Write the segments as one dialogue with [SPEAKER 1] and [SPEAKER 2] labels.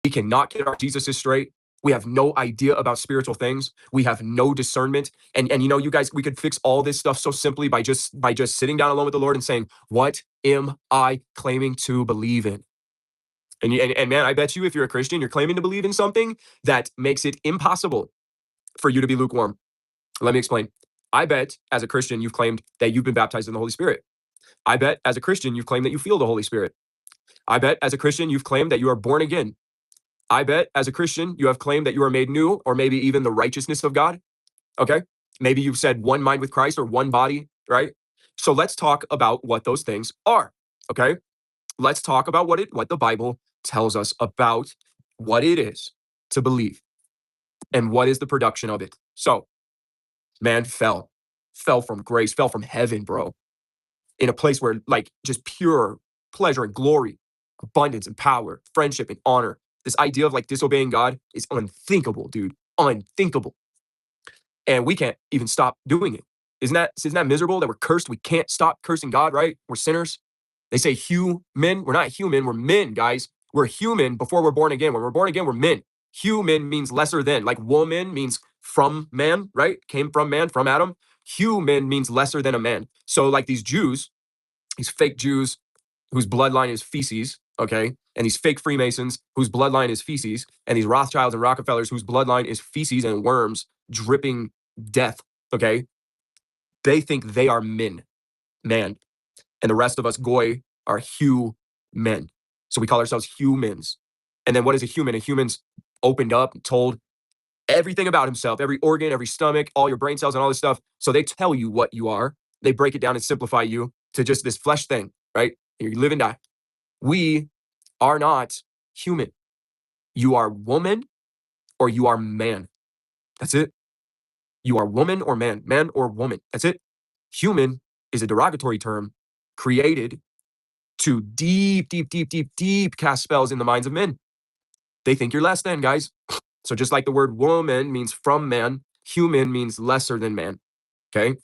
[SPEAKER 1] We cannot get our Jesuses straight. We have no idea about spiritual things. We have no discernment. And you know, you guys, we could fix all this stuff so simply by just sitting down alone with the Lord and saying, what am I claiming to believe in? And man, I bet you if you're a Christian, you're claiming to believe in something that makes it impossible for you to be lukewarm. Let me explain. I bet as a Christian, you've claimed that you've been baptized in the Holy Spirit. I bet as a Christian, you've claimed that you feel the Holy Spirit. I bet as a Christian, you've claimed that you are born again. I bet as a Christian, you have claimed that you are made new, or maybe even the righteousness of God. Okay. Maybe you've said one mind with Christ or one body, right? So let's talk about what those things are. Okay. Let's talk about what the Bible tells us about what it is to believe and what is the production of it. So man fell from grace, fell from heaven, bro, in a place where like just pure pleasure and glory, abundance and power, friendship and honor. This idea of like disobeying God is unthinkable, dude, unthinkable. And we can't even stop doing it. Isn't that miserable that we're cursed? We can't stop cursing God, right? We're sinners. They say human. We're not human. We're men, guys. We're human before we're born again. When we're born again, we're men. Human means lesser than. Like woman means from man, right? Came from man, from Adam. Human means lesser than a man. So like these Jews, these fake Jews whose bloodline is feces, okay? And these fake Freemasons whose bloodline is feces, and these Rothschilds and Rockefellers whose bloodline is feces and worms dripping death, okay? They think they are man. And the rest of us goy are men. So we call ourselves humans. And then what is a human? A human's opened up, told everything about himself, every organ, every stomach, all your brain cells and all this stuff. So they tell you what you are. They break it down and simplify you to just this flesh thing, right? You live and die. We are not human. You are woman or you are man. That's it. You are woman or man or woman. That's it. Human is a derogatory term created to deep cast spells in the minds of men. They think you're less than, guys. So just like the word woman means from man, human means lesser than man, okay?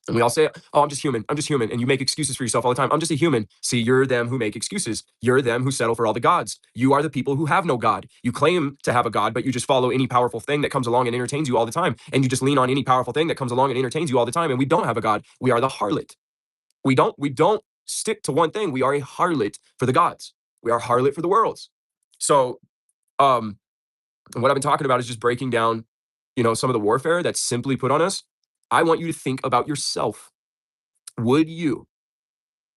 [SPEAKER 1] And we all say, oh, I'm just human. And you make excuses for yourself all the time. I'm just a human. See, you're them who make excuses. You're them who settle for all the gods. You are the people who have no God. You claim to have a God, but you just follow any powerful thing that comes along and entertains you all the time. And you just lean on any powerful thing that comes along and entertains you all the time. And we don't have a God. We are the harlot. We don't stick to one thing. We are a harlot for the gods. We are a harlot for the worlds. So what I've been talking about is just breaking down, some of the warfare that's simply put on us. I want you to think about yourself. Would you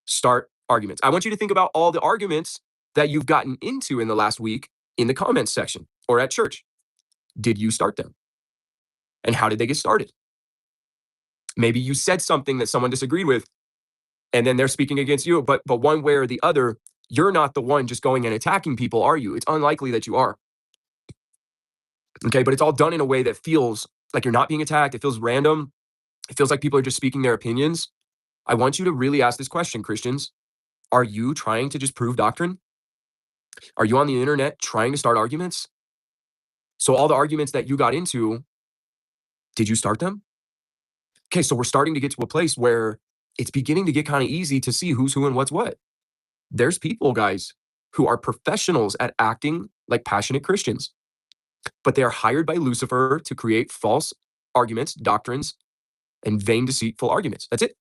[SPEAKER 1] start arguments? I want you to think about all the arguments that you've gotten into in the last week in the comments section or at church. Did you start them? And how did they get started? Maybe you said something that someone disagreed with, and then they're speaking against you, but one way or the other, you're not the one just going and attacking people, are you? It's unlikely that you are. Okay, but it's all done in a way that feels like you're not being attacked. It feels random. It feels like people are just speaking their opinions. I want you to really ask this question, Christians. Are you trying to just prove doctrine? Are you on the internet trying to start arguments? So all the arguments that you got into, did you start them? Okay, so we're starting to get to a place where it's beginning to get kind of easy to see who's who and what's what. There's people, guys, who are professionals at acting like passionate Christians, but they are hired by Lucifer to create false arguments, doctrines, and vain, deceitful arguments. That's it.